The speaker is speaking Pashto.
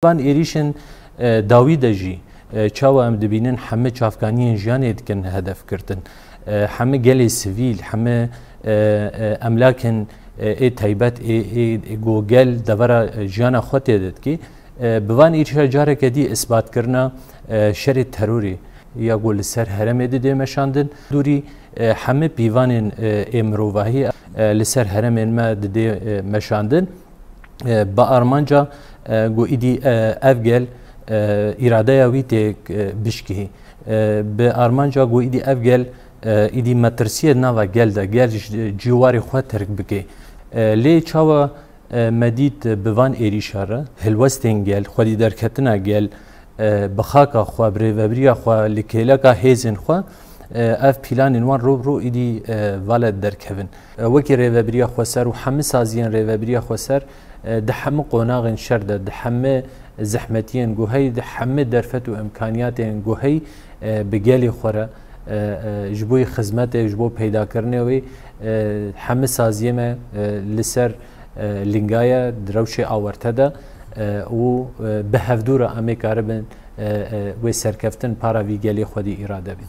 بان ایریشن داوی دجی چاو ام دبینن همه چافکانی جانی دکن هدف کردن همه گلی سیویل همه املاکن ای تایبت ای گوگل دورا جانا خود داد کی بوان ایریشا جاره کدی اثبات کرنا شر تروری یا گل سر هرم دیده مشاندن دوری همه بیوان امروایی لسر هرم ما دیده مشاندن با آرمانجا گو ایدی افگل اراده ویت بشکی به آرمانجا گو ایدی افگل ایدی مترسیه نوا گل دا گل جواری خود ترک بکی لی چاوا مدید بوان ایریشاره هلوستین گل خودی درکتنا گل بخاکا خوا بری وبریا خوا لکیلکا هیزن خوا اف پیلان وان رو ایدی والد درکوین وکی ریوبریا خوا سر و همه سازیان ریوبریا خوا سر ده همه قناغن شرده ده همه زحمتين جوهي ده حمد درفت وامكانيات جوهي بجالي خورا جبوي خدمته جبو پیدا کرنه وی حمد سازیمه لسر لینگایا دروشه آورته ده و به هفدور امی کاربن و سرکفتن پارا وی جالي خودی اراده بین